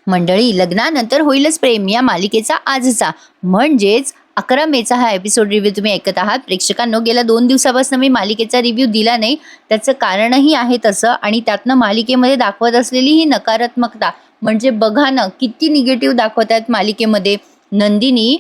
मंडळी, लग्नानंतर होईलच प्रेम या मालिकेचा आजचा म्हणजेच 11 मेचा हा एपिसोड रिव्ह्यू तुम्ही ऐकत आहात. प्रेक्षकांनो, गेल्या 2 दिवसापासून मी मालिकेचा रिव्ह्यू दिला नाही. त्याचं कारणही आहे तसं, आणि त्यातनं मालिकेमध्ये दाखवत असलेली ही नकारात्मकता म्हणजे बघा ना, किती निगेटिव्ह दाखवत आहेत मालिकेमध्ये. नंदिनी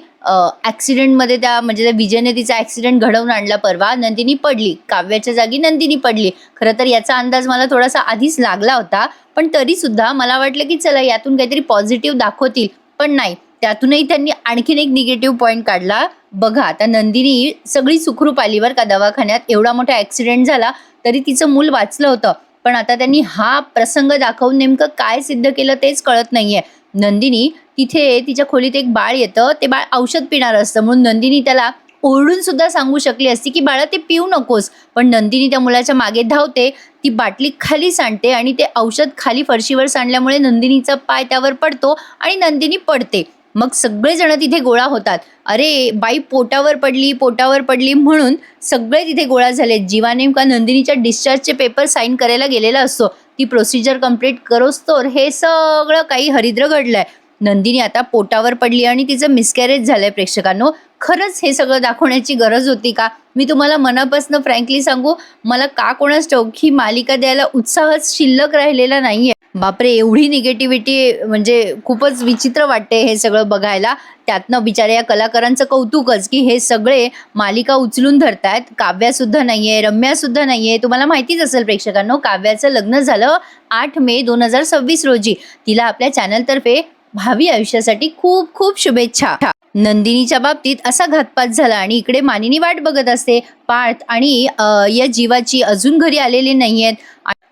ॲक्सिडेंटमध्ये म्हणजे त्या विजयने तिचा ॲक्सिडेंट घडवून आणला परवा. नंदिनी पडली, काव्याच्या जागी नंदिनी पडली. खरं तर याचा अंदाज मला थोडासा आधीच लागला होता, पण तरी सुद्धा मला वाटलं की चला यातून काहीतरी पॉझिटिव्ह दाखवतील, पण नाही. त्यातूनही त्यांनी आणखीन एक निगेटिव्ह पॉईंट काढला. बघा, आता नंदिनी सगळी सुखरूप आली बरं का दवाखान्यात. एवढा मोठा ॲक्सिडेंट झाला तरी तिचं मूल वाचलं होतं. पण आता त्यांनी हा प्रसंग दाखवून नेमकं काय सिद्ध केलं तेच कळत नाहीये. नंदिनी तिथे तिच्या खोलीत एक बाळ येतं. ते बाळ औषध पिणार असतं, म्हणून नंदिनी त्याला ओरडून सुद्धा सांगू शकली असती की बाळा ते पिऊ नकोस. पण नंदिनी त्या मुलाच्या मागे धावते, ती बाटली खाली सांडते आणि ते औषध खाली फरशीवर सांडल्यामुळे नंदिनीचा पाय त्यावर पडतो आणि नंदिनी पडते. मग सगळेजण तिथे गोळा होतात. अरे बाई पोटावर पडली, पोटावर पडली म्हणून सगळे तिथे गोळा झाले. जीवा नेमका नंदिनीच्या डिस्चार्जचे पेपर साईन करायला गेलेला असतो. ती प्रोसिजर कंप्लीट करोस्तोवर हे सगळं काही हरिद्र घडलंय. नंदिनी आता पोटावर पडली आणि तिचं मिसकॅरेज झालंय. प्रेक्षकांनो, खरंच हे सगळं दाखवण्याची गरज होती का? मी तुम्हाला मनापासून फ्रँकली सांगू, मला का कोणास ठाऊक ही मालिका द्यायला उत्साहच शिल्लक राहिलेला नाहीये. बापरे, एवढी निगेटिव्हिटी म्हणजे खूपच विचित्र वाटते हे सगळं बघायला. त्यातनं बिचाऱ्या या कलाकारांचं कौतुकच की हे सगळे मालिका उचलून धरतायत. काव्या सुद्धा नाहीये, रम्या सुद्धा नाहीये. तुम्हाला माहितीच असेल प्रेक्षकांनो, काव्याचं लग्न झालं 8 मे 2026 रोजी. तिला आपल्या चॅनलतर्फे भावी आयुष्यासाठी खूप खूप शुभेच्छा. नंदिनीच्या बाबतीत असा घातपात झाला आणि इकडे मानिनी वाट बघत असते. पार्थ आणि या जीवाची अजून घरी आलेले नाहीयेत.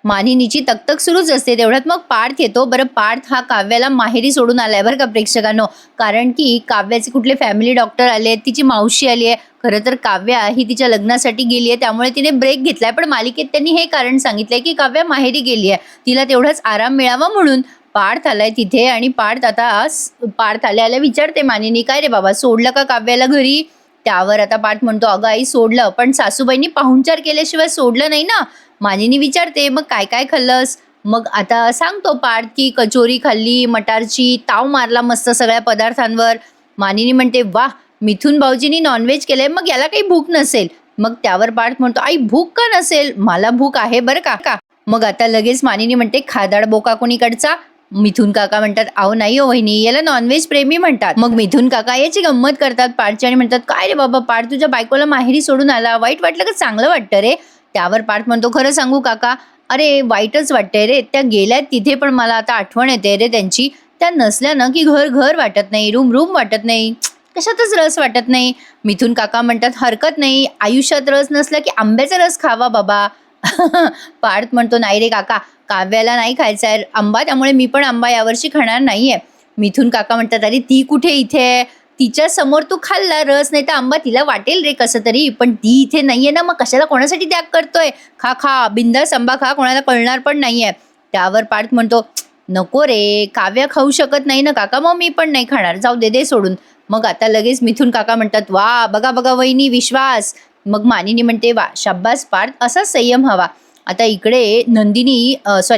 मानिनीची तकतक सुरूच असते. तेवढ्यात मग पार्थ येतो. बरं, पार्थ हा काव्याला माहेरी सोडून आलाय बरं का प्रेक्षकांनो, कारण की काव्याचे कुठले फॅमिली डॉक्टर आले, तिची मावशी आली आहे. खरं तर काव्या ही तिच्या लग्नासाठी गेली आहे, त्यामुळे तिने ब्रेक घेतलाय. पण मालिकेत त्यांनी हे कारण सांगितलंय की काव्या माहेरी गेली आहे, तिला तेवढाच आराम मिळावा म्हणून. पार्थ आलाय तिथे आणि पार्थ आल्या विचारते मानिनी, काय रे बाबा, सोडलं का काव्याला घरी? त्यावर आता पार्थ म्हणतो, अगं आई सोडलं, पण सासूबाईंनी पाहुणचार केल्याशिवाय सोडलं नाही ना. मानिनी विचारते, मग काय काय खाल्लंस? मग आता सांगतो पार्थ की कचोरी खाल्ली, मटारची, ताव मारला मस्त सगळ्या पदार्थांवर. मानिनी म्हणते, वाह, मिथून भाऊजींनी नॉनव्हेज केलंय, मग याला काही भूक नसेल. मग त्यावर पार्थ म्हणतो, आई भूक का नसेल, मला भूक आहे बरं का. मग आता लगेच मानिनी म्हणते, खादाड बोका कोणीकडचा? मिथून काका म्हणतात, अहो नाही हो वहिनी, याला नॉनव्हेज प्रेमी म्हणतात. मग मिथून काका याची गंमत करतात पार्थची आणि म्हणतात, काय रे बाबा पार्थ, तुझ्या बायकोला माहेरी सोडून आला, वाईट वाटलं का चांगलं वाटतं रे? त्यावर पार्थ म्हणतो, खरं सांगू काका, अरे वाईटच वाटतंय रे. त्या गेल्यात तिथे पण मला आता आठवण येते रे त्यांची. त्या नसल्या ना की घर घर वाटत नाही, रूम रूम वाटत नाही, कशातच रस वाटत नाही. मिथून काका म्हणतात, हरकत नाही, आयुष्यात रस नसला की आंब्याचा रस खावा बाबा. पार्थ म्हणतो, नाही रे काका, काव्याला नाही खायचा आहे आंबा, त्यामुळे मी पण आंबा यावर्षी खाणार नाहीये. मिथून काका म्हणतात, अरे ती कुठे इथे, तिच्या समोर तू खाल्ला रस नाही तर आंबा तिला वाटेल रे कसं तरी, पण ती इथे नाहीये ना, मग कशाला कोणासाठी त्याग करतोय? खा खा, बिंदास आंबा खा, कोणाला कळणार पण नाहीये. त्यावर पार्थ म्हणतो, नको रे, काव्या खाऊ शकत नाही ना काका, मग मी पण नाही खाणार, जाऊ दे दे मग आता लगेच मिथून काका म्हणतात, वा बघा बघा वहिनी विश्वास. मग मानिनी म्हणते, वा शाब्बास पार्थ, असा संयम हवा. आता इकडे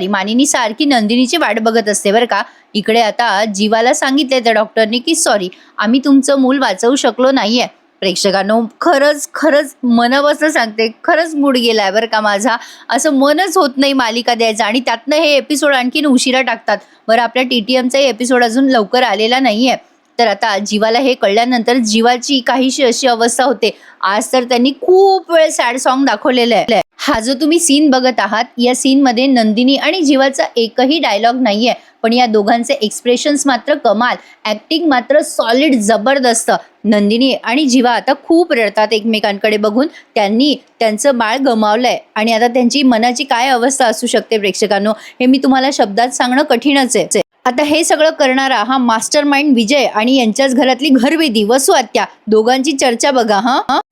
मानिनी सारखी नंदिनीची वाट बघत असते बरं का. इकडे आता जीवाला सांगितले त्या डॉक्टरनी की सॉरी, आम्ही तुमचं मूल वाचवू शकलो नाहीये. प्रेक्षकांनो, खरंच खरंच मनापासून सांगते, खरंच मूड गेलाय बरं का माझा. असं मनच होत नाही मालिका द्यायचं, आणि त्यातनं हे एपिसोड आणखीन उशिरा टाकतात. बरं, आपल्या TTMचा एपिसोड अजून लवकर आलेला नाहीये. तर आता जीवाला हे कळल्यानंतर जीवाची काहीशी अशी अवस्था होते. आज तर त्यांनी खूप वेळ सॅड सॉन्ग दाखवलेलं आहे. हा जो तुम्ही सीन बघत आहात, या सीन मध्ये नंदिनी आणि जीवाचा एकही डायलॉग नाहीये, पण या दोघांचे एक्सप्रेशन्स मात्र कमाल, ऍक्टिंग मात्र सॉलिड जबरदस्त. नंदिनी आणि जीवा आता खूप रडतात एकमेकांकडे बघून. त्यांनी त्यांचं बाळ गमावलंय आणि आता त्यांची मनाची काय अवस्था असू शकते प्रेक्षकांनो, हे मी तुम्हाला शब्दात सांगणं कठीणच आहे. आता हे सगळं करणारा हा मास्टर माइंड विजय आणि यांच्याच घरातली घरवेदी वसू आत्या, दोघांची चर्चा बघा.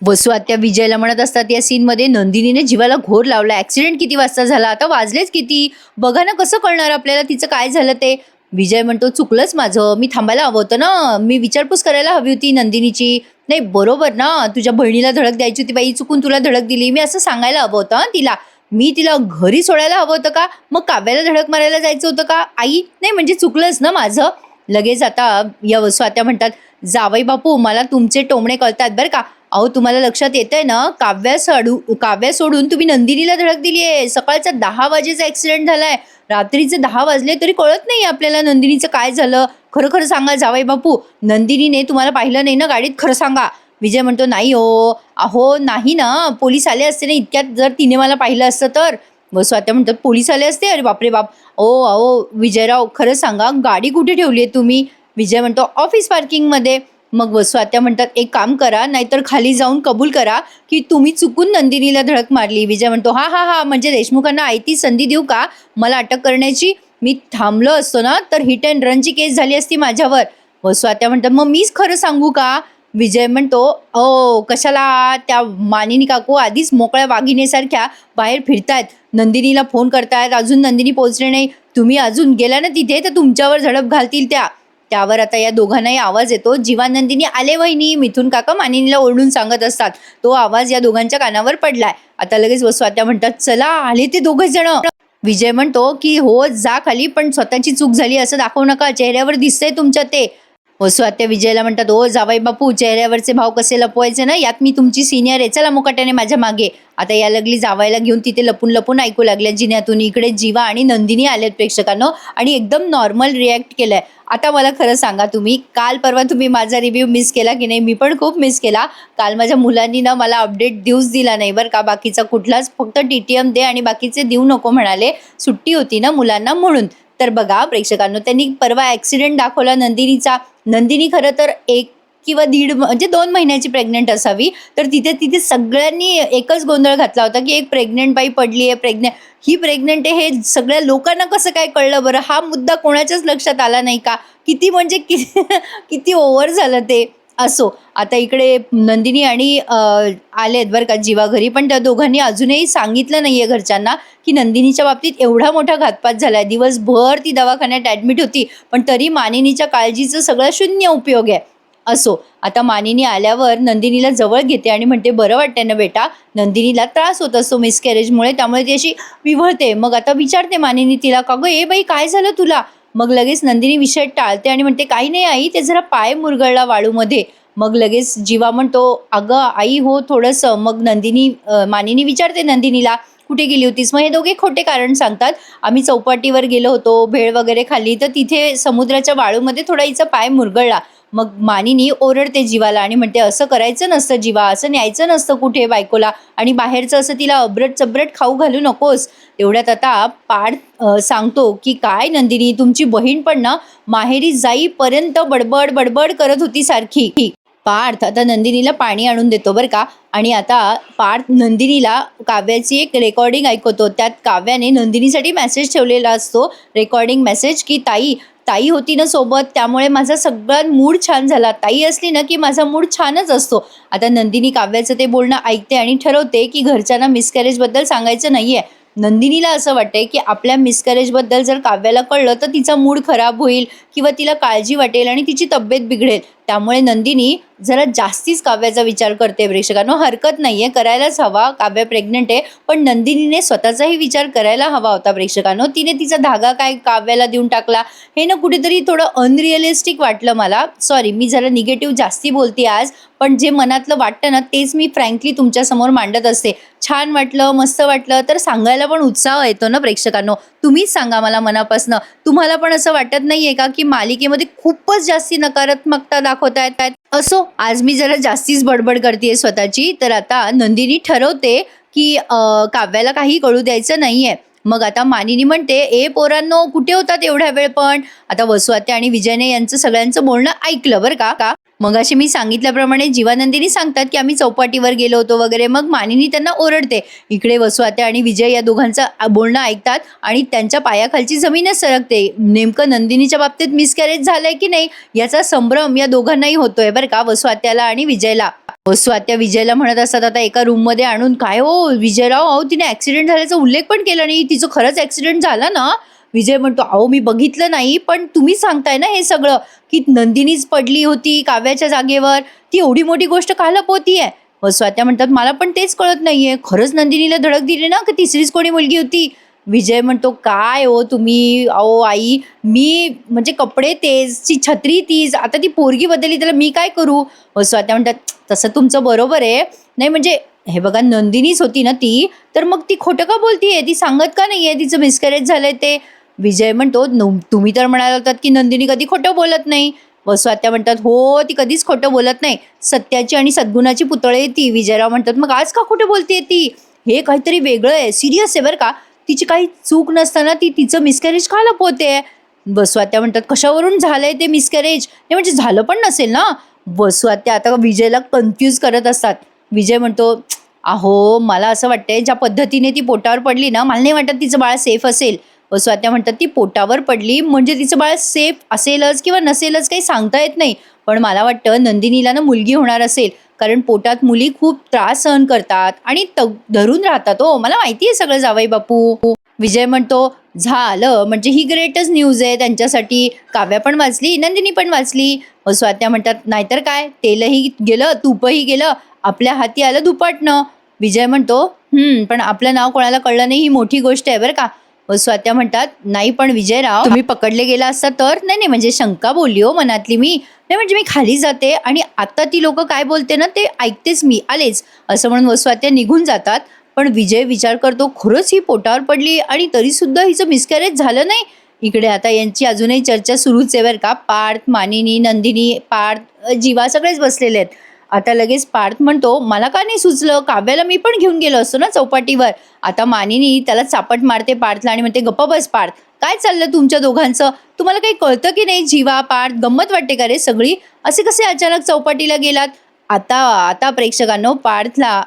वसू आत्या विजयला म्हणत असतात या सीन मध्ये, नंदिनीने जीवाला घोर लावला, ऍक्सिडेंट किती वाजता झाला, आता वाजलेच किती, बघा ना कसं कळणार आपल्याला तिचं काय झालं ते. विजय म्हणतो, चुकलंच माझं, मी थांबायला हवं होतं ना, मी विचारपूस करायला हवी होती नंदिनीची. नाही बरोबर ना, तुझ्या बहिणीला धडक द्यायची होती बाई, चुकून तुला धडक दिली, मी असं सांगायला हवं होतं तिला. मी तिला घरी सोडायला हवं होतं का? मग काव्याला धडक मारायला जायचं होतं का? आई, नाही म्हणजे चुकलंच ना माझं. लगेच आता या स्वात्या म्हणतात, "जावई बापू, मला तुमचे टोमणे कळतात बरं का. अहो, तुम्हाला लक्षात येतंय ना, काव्या सोडून तुम्ही नंदिनीला धडक दिली आहे. सकाळचा 10 वाजेचा ॲक्सिडेंट झालाय. रात्रीचे 10 वाजले तरी कळत नाही आपल्याला नंदिनीचं काय झालं. खरं खरं सांगा जावई बापू, नंदिनीने तुम्हाला पाहिलं नाही ना गाडीत? खरं सांगा." विजय म्हणतो, "नाही हो, अहो नाही ना, पोलीस आले असते ना इतक्यात, जर तिने मला पाहिलं असतं तर." व स्वात्या म्हणतात, "पोलीस आले असते? अरे बापरे बाप! अहो विजयराव, खरं सांगा, गाडी कुठे ठेवली आहे तुम्ही?" विजय म्हणतो, "ऑफिस पार्किंगमध्ये." मग स्वात्या म्हणतात, "एक काम करा, नाहीतर खाली जाऊन कबूल करा की तुम्ही चुकून नंदिनीला धडक मारली." विजय म्हणतो, "हा हा हा, म्हणजे देशमुखांना आयती संधी देऊ का मला अटक करण्याची? मी थांबलो असतो ना तर हिट अँड रनची केस झाली असती माझ्यावर." व स्वात्या म्हणतात, "मग मीच खरं सांगू का?" विजय म्हणतो, कशाला, त्या मानिनी काकू आधीच मोकळ्या वाघिणीसारख्या बाहेर फिरतायत, नंदिनीला फोन करतायत, अजून नंदिनी पोहोचले नाही. तुम्ही अजून गेला ना तिथे तर तुमच्यावर झडप घालतील त्या." त्यावर आता या दोघांनाही आवाज येतो, "जीवा नंदिनी आले वहिनी." मिथून काका मानिनीला ओरडून सांगत असतात. तो आवाज या दोघांच्या कानावर पडलाय. आता लगेच स्वात्या म्हणतात, "चला, आले ते दोघे जण." विजय म्हणतो की "हो जा खाली, पण स्वतःची चूक झाली असं दाखवू नका, चेहऱ्यावर दिसतंय तुमच्या ते." स्वात्या विजयला म्हणतात, "ओ जावई बापू, चेहऱ्यावरचे भाव कसे लपवायचे ना, यात मी तुमची सिनियर आहे, चला मुकाट्याने माझ्या मागे." आता या लागली जावायला घेऊन तिथे लपून लपून ऐकू लागल्या जिन्यातून. इकडे जीवा आणि नंदिनी आलेत प्रेक्षकांनो, आणि एकदम नॉर्मल रिॲक्ट केलंय. आता मला खरं सांगा, तुम्ही काल परवा तुम्ही माझा रिव्ह्यू मिस केला की नाही? मी पण खूप मिस केला. काल माझ्या मुलांनी ना मला अपडेट देऊच दिला नाही बरं का, बाकीचा कुठलाच, फक्त TTM दे आणि बाकीचे देऊ नको म्हणाले. सुट्टी होती ना मुलांना म्हणून. तर बघा प्रेक्षकांनो, त्यांनी परवा ॲक्सिडेंट दाखवला नंदिनीचा. नंदिनी खरं तर 1 किंवा दीड म्हणजे 2 महिन्याची प्रेग्नंट असावी. तर तिथे तिथे सगळ्यांनी एकच गोंधळ घातला होता की एक प्रेग्नंट बाई पडली आहे, ही प्रेग्नंट आहे, हे सगळ्या लोकांना कसं काय कळलं बरं? हा मुद्दा कोणाच्याच लक्षात आला नाही का? किती म्हणजे किती ओव्हर झालं ते. असो, आता इकडे नंदिनी आणि आलेत बरं का जीवा घरी, पण त्या दोघांनी अजूनही सांगितलं नाहीये घरच्यांना की नंदिनीच्या बाबतीत एवढा मोठा घातपात झालाय. दिवसभर ती दवाखान्यात ॲडमिट होती, पण तरी मानिनीच्या काळजीचं सगळं शून्य उपयोग आहे. असो, आता मानिनी आल्यावर नंदिनीला जवळ घेते आणि म्हणते, "बरं वाटतंय ना बेटा?" नंदिनीला त्रास होत असतो मिसकॅरेजमुळे, त्यामुळे ती अशी विव्हळते. मग आता विचारते मानिनी तिला, "का गं ए बाई, काय झालं तुला?" मग लगेच नंदिनी विषय टाळते आणि म्हणते, "काही नाही आई, ते जरा पाय मुरगळला वाळूमध्ये." मग लगेच जीवा म्हणतो, "अगं आई हो, थोडंसं." मग मानिनी विचारते नंदिनीला, "कुठे गेली होतीस?" मग हे दोघे खोटे कारण सांगतात. "आम्ही चौपाटीवर गेलो होतो, भेळ वगैरे खाल्ली, तर तिथे समुद्राच्या वाळूमध्ये थोडा हिचा पाय मुरगळला." मग मानिनी ओरडते जीवाला आणि म्हणते, "असं करायचं नसतं जीवा, असं न्यायचं नसतं कुठे बायकोला, आणि बाहेरचं असं तिला अब्रट-चब्रट खाऊ घालू नकोस." तेवढ्यात आता पार्थ सांगतो की, "काय नंदिनी, तुमची बहीण पण ना माहेरी जाईपर्यंत बडबड बडबड करत होती सारखी." पार्थ आता नंदिनीला पाणी आणून देतो बरं का, आणि आता पार्थ नंदिनीला काव्याची एक रेकॉर्डिंग ऐकवतो. त्यात काव्याने नंदिनीसाठी मेसेज ठेवलेला असतो, रेकॉर्डिंग मेसेज, की "ताई, ताई होती ना सोबत, त्यामुळे माझा सगळा मूड छान झाला. ताई असली ना की माझा मूड छानच असतो." आता नंदिनी काव्याचं ते बोलणं ऐकते आणि ठरवते की घरच्यांना मिसकॅरेजबद्दल सांगायचं नाहीये. नंदिनीला असं वाटतंय की आपल्या मिसकॅरेजबद्दल जर काव्याला कळलं तर तिचा मूड खराब होईल किंवा तिला काळजी वाटेल आणि तिची तब्येत बिघडेल. त्यामुळे नंदिनी जरा जास्तीच काव्याचा विचार करते. प्रेक्षकांनो, हरकत नाहीये, करायलाच हवा. काव्य प्रेग्नंट आहे, पण नंदिनीने स्वतःचाही विचार करायला हवा होता. प्रेक्षकांनो, तिने तिचा धागा काय काव्याला देऊन टाकला, हे ना कुठेतरी थोडं अनरिअलिस्टिक वाटलं मला. सॉरी, मी जरा निगेटिव्ह जास्ती बोलते आज, पण जे मनातलं वाटतं ना तेच मी फ्रँकली तुमच्यासमोर मांडत असते. छान वाटलं, मस्त वाटलं तर सांगायला पण उत्साह येतो ना प्रेक्षकांनो. तुम्हीच सांगा मला मनापासनं, तुम्हाला पण असं वाटत नाहीये का की मालिकेमध्ये खूपच जास्ती नकारात्मकता दाखवतायत? असो, आज मी जरा जास्तीच बडबड करतेय स्वतःची. तर आता नंदिनी ठरवते की काव्याला काही कळू द्यायचं नाहीये. मग आता मानिनी म्हणते, "ए पोरांनो, कुठे होतात एवढ्या वेळ पण?" आता वसुआत्या आणि विजयने यांचं सगळ्यांचं बोलणं ऐकलं बरं का. मगाशी मी सांगितल्याप्रमाणे जीवानंदिनी सांगतात की आम्ही चौपाटीवर गेलो होतो वगैरे. मग मानिनी त्यांना ओरडते. इकडे वसुआत्या आणि विजय या दोघांचं बोलणं ऐकतात आणि त्यांच्या पायाखालची जमीनच सरकते. नेमकं नंदिनीच्या बाबतीत मिसकॅरेज झालंय की नाही याचा संभ्रम या दोघांनाही होतोय बरं का, वसुआत्याला आणि विजयला. स्वात्या विजयला म्हणत असतात आता एका रूममध्ये आणून, "काय हो विजयराव, अहो तिने ॲक्सिडेंट झाल्याचा उल्लेख पण केला नाही. तिचं खरंच ॲक्सिडेंट झाला ना?" विजय म्हणतो, "अहो मी बघितलं नाही, पण तुम्ही सांगताय ना हे सगळं, की नंदिनीच पडली होती काव्याच्या जागेवर. ती एवढी मोठी गोष्ट का लपवतीये?" स्वात्या म्हणतात मला पण तेच कळत नाहीये, खरंच नंदिनीला धडक दिली ना की तिसरीच कोणी मुलगी होती? विजय म्हणतो काय हो तुम्ही, अहो आई मी म्हणजे कपडे तेच, ती छत्री तीच, आता ती पोरगी बदलली त्याला मी काय करू? स्वात्या म्हणतात तसं तुमचं बरोबर आहे. नाही म्हणजे हे बघा नंदिनीच होती ना ती, तर मग ती खोटं का बोलतीये? ती सांगत का नाहीये तिचं मिसकॅरेज झालंय ते? विजय म्हणतो तुम्ही तर म्हणाला होतात की नंदिनी कधी खोटं बोलत नाही." स्वात्या म्हणतात, "हो, ती कधीच खोटं बोलत नाही. सत्याची आणि सद्गुणाची पुतळी आहे ती." विजयराव म्हणतात, "मग आज का खोटं बोलतेय ती? हे काहीतरी वेगळं आहे, सीरियस आहे बरं का. तिची काही चूक नसताना ती तिचं मिसकॅरेज का लपवतेय?" स्वात्या म्हणतात, "कशावरून झालंय ते मिसकॅरेज? नाही म्हणजे झालं पण नसेल ना?" स्वात्या आता विजयला कन्फ्यूज करत असतात. विजय म्हणतो, "अहो, मला असं वाटतंय ज्या पद्धतीने ती पोटावर पडली ना, मला नाही वाटत तिचं बाळ सेफ असेल." स्वात्या म्हणतात, "ती पोटावर पडली म्हणजे तिचं बाळ सेफ असेलच किंवा नसेलच काही सांगता येत नाही. पण मला वाटतं नंदिनीला ना मुलगी होणार असेल. कारण पोटात मुली खूप त्रास सहन करतात आणि धरून राहतात हो. मला माहिती आहे सगळं जावई बापू." विजय म्हणतो, "झालं म्हणजे ही ग्रेटच न्यूज आहे त्यांच्यासाठी. काव्या पण वाचली, नंदिनी पण वाचली." स्वात्या म्हणतात, "नाहीतर काय, तेलही गेलं, तूपही गेलं, आपल्या हाती आलं दुपटणं." विजय म्हणतो, पण आपलं नाव कोणाला कळलं नाही ही मोठी गोष्ट आहे बरं का." स्वात्या म्हणतात, "नाही पण विजयराव तुम्ही पकडले गेला असता तर?" "नाही, नाही म्हणजे शंका बोलली हो मनातली मी. नाही म्हणजे मी खाली जाते आणि आता ती लोकं काय बोलते ना ते ऐकतेच मी, आलेच." असं म्हणून स्वात्या निघून जातात. पण विजय विचार करतो, खरंच ही पोटावर पडली आणि तरीसुद्धा हिचं मिसकॅरेज झालं नाही? इकडे आता यांची अजूनही चर्चा सुरूच आहे बरं का. पार्थ, मानिनी, नंदिनी, पार्थ, जीवा सगळेच बसलेले आहेत. आता लगेच पार्थ म्हणतो, "मला का नाही सुचलं? काव्याला मी पण घेऊन गेलो असतो ना चौपाटीवर." आता मानिनी त्याला चापट मारते पार्थला आणि म्हणते, "गप्प बस पार्थ. काय चाललं तुमच्या दोघांचं? तुम्हाला काही कळतं की नाही? जीवा, पार्थ गंमत वाटते का रे सगळी? असे कसे अचानक चौपाटीला गेलात?" आता आता प्रेक्षकांनो पार्थला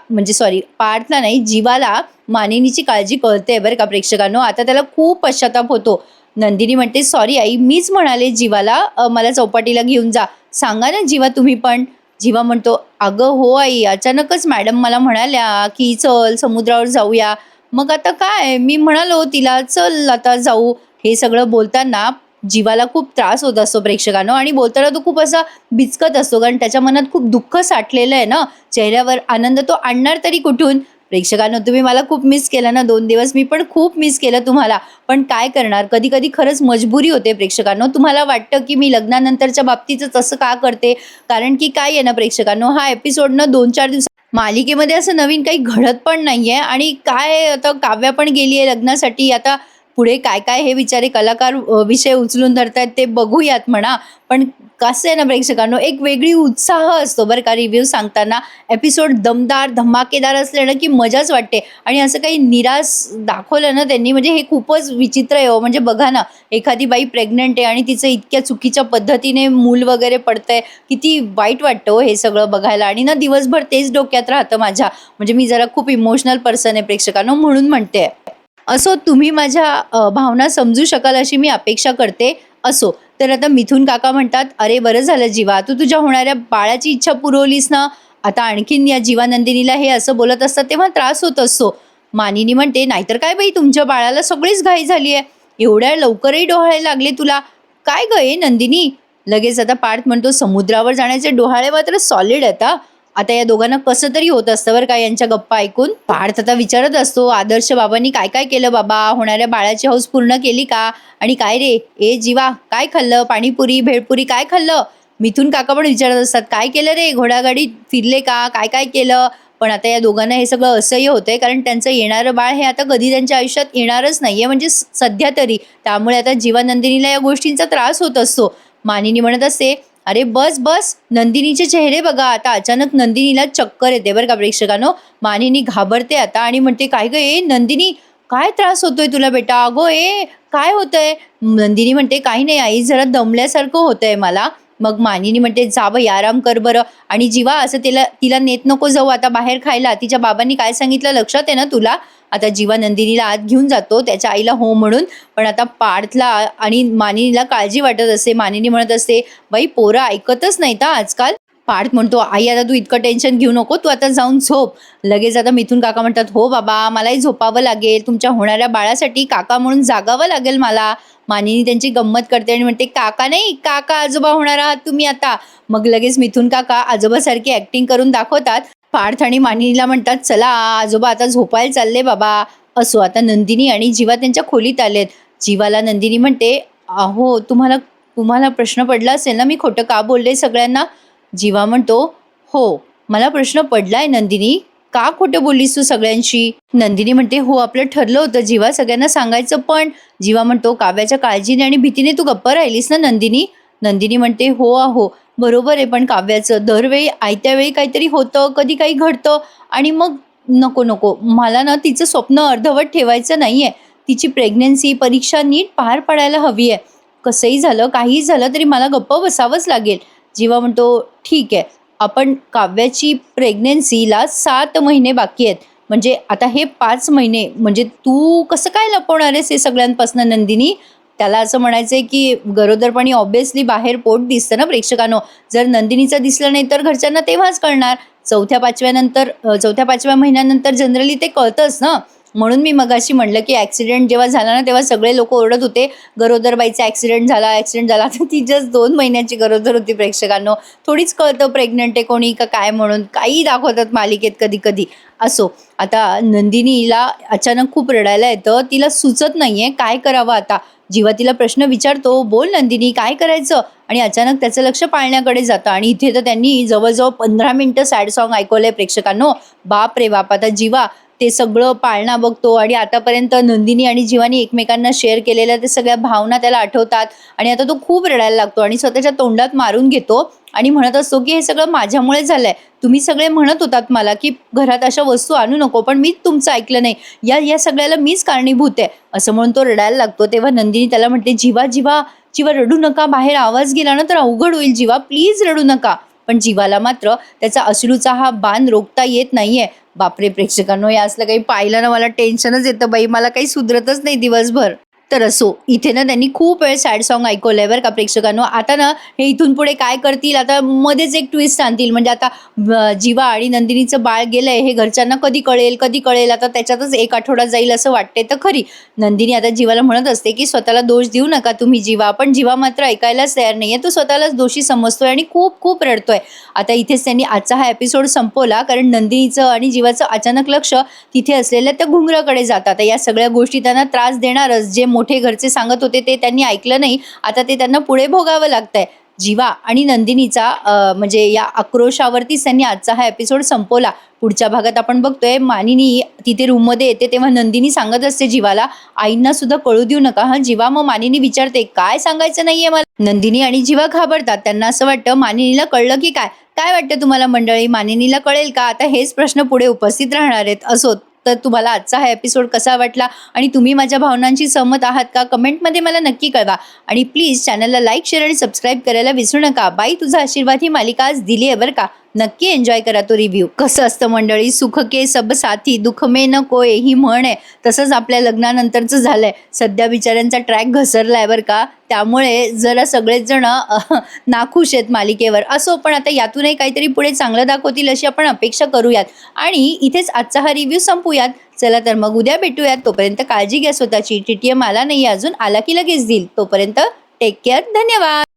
नाही जीवाला मानिनीची काळजी कळते बरं का प्रेक्षकांनो. आता त्याला खूप पश्चाताप होतो. नंदिनी म्हणते, "सॉरी आई, मीच म्हणाले जीवाला मला चौपाटीला घेऊन जा. सांगा ना जीवा तुम्ही पण." जीवा म्हणतो, "अगं हो आई, अचानकच मॅडम मला म्हणाल्या की चल समुद्रावर जाऊया. मग आता काय मी म्हणालो तिला चल आता जाऊ." हे सगळं बोलताना जीवाला खूप त्रास होत असतो प्रेक्षकांनो आणि बोलताना तो खूप असा बिचकत असतो कारण त्याच्या मनात खूप दुःख साठलेलं आहे ना. चेहऱ्यावर आनंद तो आणणार तरी कुठून? प्रेक्षकांनो तुम्ही मला खूप मिस केलं ना 2 दिवस. मी पण खूप मिस केलं तुम्हाला. पण काय करणार कधी-कधी खरंच मजबुरी होते प्रेक्षकांनो. तुम्हाला वाटतं की मी लग्नानंतरच्या बाबतीतच असं का करते? कारण की काय आहे ना प्रेक्षकांनो, हा एपिसोड ना 2-4 दिवसात मालिकेमध्ये असं नवीन काही घडत पण नाहीये आणि काय आता काव्या पण गेली आहे लग्नासाठी. आता पुढे काय-काय हे बिचारे कलाकार विषय उचलून धरतायत ते बघूयात म्हणा. पण कसं आहे ना प्रेक्षकांनो, एक वेगळी उत्साह असतो बरं का रिव्ह्यू सांगताना. एपिसोड दमदार, धमाकेदार असले ना की मजाच वाटते आणि असं काही निराश दाखवलं ना त्यांनी म्हणजे हे खूपच विचित्र आहे हो. म्हणजे बघा ना, एखादी बाई प्रेग्नंट आहे आणि तिचं इतक्या चुकीच्या पद्धतीने मूल वगैरे पडतंय. किती वाईट वाटतं हो हे सगळं बघायला आणि ना दिवसभर तेच डोक्यात राहतं माझ्या. म्हणजे मी जरा खूप इमोशनल पर्सन आहे प्रेक्षकांनो म्हणून म्हणते. असो तुम्ही माझ्या भावना समजू शकाल अशी मी अपेक्षा करते. असो तर आता मिथुन काका म्हणतात, "अरे बरं झालं जीवा, तू तुझ्या होणाऱ्या बाळाची इच्छा पुरवलीस ना. आता आणखीन या जीवानंदिनीला हे असं बोलत असतात तेव्हा त्रास होत असतो." मानिनी म्हणते, "नाहीतर काय बाई तुमच्या बाळाला सगळीच घाई झाली आहे. एवढ्या लवकरही डोहाळे लागले तुला. काय गं हे नंदिनी?" लगेच आता पार्थ म्हणतो, "समुद्रावर जाण्याचे डोहाळे मात्र सॉलिड आहेत हां." आता या दोघांना कसं तरी होत असतं बरं का यांच्या गप्पा ऐकून. पार्थ आता विचारत असतो, "आदर्श बाबांनी काय-काय केलं बाबा? होणाऱ्या बाळाची हौस पूर्ण केली का? आणि काय रे, ए जीवा काय खाल्लं? पाणीपुरी, भेळपुरी काय खाल्लं?" मिथुन काका पण विचारत असतात, "काय केलं रे? घोडागाडीत फिरले का? काय-काय केलं?" पण आता या दोघांना हे सगळं असह्य होतंय कारण त्यांचं येणारं बाळ हे आता कधी त्यांच्या आयुष्यात येणारच नाहीये म्हणजे सध्या तरी. त्यामुळे आता जीवानंदिनीला या गोष्टींचा त्रास होत असतो. मानिनी म्हणत असते, "अरे बस, बस. नंदिनीचे चेहरे बघा." आता अचानक नंदिनीला चक्कर येते बरं का प्रेक्षकांनो. मानिनी घाबरते आता आणि म्हणते, "काय गं ए नंदिनी, काय त्रास होतोय तुला बेटा? अगं ए, काय होतंय?" नंदिनी म्हणते, "काही नाही आई, जरा दमल्यासारखं होतंय मला." मग मानिनी म्हणते, "जा बाई आराम कर बरं आणि जीवा असं तिला तिला नेत नको जाऊ आता बाहेर खायला. तिच्या बाबांनी काय सांगितलं लक्षात आहे ना तुला?" आता जीवा नंदिनीला आत घेऊन जातो त्याच्या आईला हो म्हणून. पण आता पार्थला आणि मानिनीला काळजी वाटत असते. मानिनी म्हणत असते, "बाई पोरं ऐकतच नाहीत हां आजकाल." पार्थ म्हणतो, "आई आता तू इतकं टेन्शन घेऊ नको. तू आता जाऊन झोप." लगेच आता मिथुन काका म्हणतात, "हो बाबा, मलाही झोपावं लागेल. तुमच्या होणाऱ्या बाळासाठी काका म्हणून जागावं लागेल मला." मानिनी त्यांची गंमत करते आणि म्हणते, "काका नाही, काका आजोबा होणार आहात तुम्ही आता." मग लगेच मिथुन काका आजोबासारखी ॲक्टिंग करून दाखवतात. पार्थ आणि मानिनीला म्हणतात, "चला आजोबा आता झोपायला चालले बाबा." असो, आता नंदिनी आणि जीवा त्यांच्या खोलीत आलेत. जीवाला नंदिनी म्हणते, "अहो, तुम्हाला तुम्हाला प्रश्न पडला असेल ना, मी खोटं का बोलले सगळ्यांना?" जीवा म्हणतो, "हो, मला प्रश्न पडलाय नंदिनी. का खोटं बोललीस तू सगळ्यांशी?" नंदिनी म्हणते, "हो, आपलं ठरलं होतं जीवा सगळ्यांना सांगायचं पण." जीवा म्हणतो, "काव्याच्या काळजीने आणि भीतीने तू गप्प राहिलीस ना नंदिनी?" नंदिनी म्हणते, "हो, अहो, बरोबर आहे, पण काव्याचं दरवेळी आयत्या वेळी काहीतरी होतं, कधी काही घडतं आणि मग नको, नको. मला ना तिचं स्वप्न अर्धवट ठेवायचं नाहीये. तिची प्रेग्नन्सी परीक्षा नीट पार पाडायला हवी आहे. कसंही झालं, काहीही झालं तरी मला गप्प बसावंच लागेल." जीवा म्हणतो, "ठीक आहे. आपण काव्याची प्रेग्नन्सीला 7 महिने बाकी आहेत. म्हणजे आता हे 5 महिने म्हणजे तू कसं काय लपवणार आहेस हे सगळ्यांपासून नंदिनी?" त्याला असं म्हणायचंय, की गरोदरपणी ऑब्व्हियसली बाहेर पोट दिसतं ना प्रेक्षकांनो. जर नंदिनीचं दिसलं नाही तर घरच्यांना तेव्हाच कळणार. 4थ्या-5व्या महिन्यानंतर जनरली ते कळतंच ना. म्हणून मी मगाशी म्हटलं, की ॲक्सिडेंट जेव्हा झाला ना, तेव्हा सगळे लोकं ओरडत होते, "गरोदर बाईचा ॲक्सिडेंट झाला, ॲक्सिडेंट झाला." तर ती जस्ट 2 महिन्याची गरोदर होती प्रेक्षकांनो. थोडीच कळतं प्रेग्नंट आहे कोणी का काय म्हणून. काहीही दाखवतात मालिकेत कधी-कधी. असो, आता नंदिनीला अचानक खूप रडायला येतं. तिला सुचत नाहीये काय करावं आता. जीवा तिला प्रश्न विचारतो, "बोल नंदिनी काय करायचं?" आणि अचानक त्याचं लक्ष पाळण्याकडे जातं आणि इथे तर त्यांनी जवळ-जवळ 15 मिनिटं सॅड सॉन्ग ऐकवलंय प्रेक्षकांनो. बाप रे बाप! आता जीवा ते सगळं पाळणा बघतो आणि आतापर्यंत नंदिनी आणि जीवानी एकमेकांना शेअर केलेल्या त्या सगळ्या भावना त्याला आठवतात आणि आता तो खूप रडायला लागतो आणि स्वतःच्या तोंडात मारून घेतो आणि म्हणत असतो, की "हे सगळं माझ्यामुळे झालंय. तुम्ही सगळे म्हणत होतात मला, की घरात अशा वस्तू आणू नको, पण मीच तुमचं ऐकलं नाही. या या सगळ्याला मीच कारणीभूत आहे." असं म्हणून तो रडायला लागतो. तेव्हा नंदिनी त्याला म्हणते, "जीवा, जीवा, जीवा रडू नका. बाहेर आवाज गेला ना तर अवघड होईल जीवा. प्लीज रडू नका." पण जीवाला मात्र त्याचा अश्रूचा हा बाण रोखता येत नाहीये. बापरे! प्रेक्षकांनो, हे असलं काही पाहिलं ना मला टेन्शनच येतं बाई. मला काही सुधरतच नाही दिवसभर. तर असो, इथे ना त्यांनी खूप वेळ सॅड सॉन्ग ऐकवलंय बरं का प्रेक्षकांनो. आता ना हे इथून पुढे काय करतील, आता मध्येच एक ट्विस्ट आणतील. म्हणजे आता जीवा आणि नंदिनीचं बाळ गेलंय हे घरच्यांना कधी कळेल, कधी कळेल? आता त्याच्यातच 1 आठवडा जाईल असं वाटते तर खरी. नंदिनी आता जीवाला म्हणत असते, की "स्वतःला दोष देऊ नका तुम्ही जीवा." पण जीवा मात्र ऐकायलाच तयार नाहीये. तो स्वतःलाच दोषी समजतोय आणि खूप खूप रडतोय. आता इथेच त्यांनी आजचा हा एपिसोड संपवला, कारण नंदिनीचं आणि जीवाचं अचानक लक्ष तिथे असलेल्या त्या घुंगराकडे जातात. या सगळ्या गोष्टी त्यांना त्रास देणारच. जे मोठे घरचे सांगत होते ते त्यांनी ऐकलं नाही. आता ते त्यांना पुढे भोगावं लागतंय. जीवा आणि नंदिनीचा म्हणजे या आक्रोशावरतीच त्यांनी आजचा हा एपिसोड संपवला. पुढच्या भागात आपण बघतोय मानिनी तिथे रूममध्ये येते तेव्हा नंदिनी सांगत असते जीवाला, "आईंना सुद्धा कळू देऊ नका हां जीवा." मग मानिनी विचारते, "काय सांगायचं नाहीये मला?" नंदिनी आणि जीवा घाबरतात. त्यांना असं वाटतं मानिनीला कळलं की काय? काय वाटतं तुम्हाला मंडळी, मानिनीला कळेल का? आता हेच प्रश्न पुढे उपस्थित राहणार आहेत. असो, तर तुम्हाला आजचा हा एपिसोड कसा वाटला आणि तुम्ही माझ्या भावनांशी सहमत आहात का? कमेंटमध्ये मला नक्की कळवा आणि प्लीज चॅनलला लाईक, शेअर आणि सबस्क्राईब करायला विसरू नका. बाई तुझा आशीर्वाद ही मालिका आज दिली आहे बरं का. नक्की एन्जॉय करा तो रिव्ह्यू. कसं असतं मंडळी, सुख के सब साथी, दुःख में न कोय ही म्हण आहे. तसंच आपल्या लग्नानंतरचं झालंय. सध्या बिचाऱ्यांचा ट्रॅक घसरलाय बरं का. त्यामुळे जरा सगळेच जण नाखुश आहेत मालिकेवर. असो, पण आता यातूनही काहीतरी पुढे चांगलं दाखवतील अशी आपण अपेक्षा करूयात. आणि इथेच आजचा हा रिव्ह्यू संपूयात. चला तर मग उद्या भेटूयात. तोपर्यंत काळजी घ्या स्वतःची. टीटीएम आला नाही अजून, आला की लगेच देईल. तोपर्यंत टेक केअर. धन्यवाद.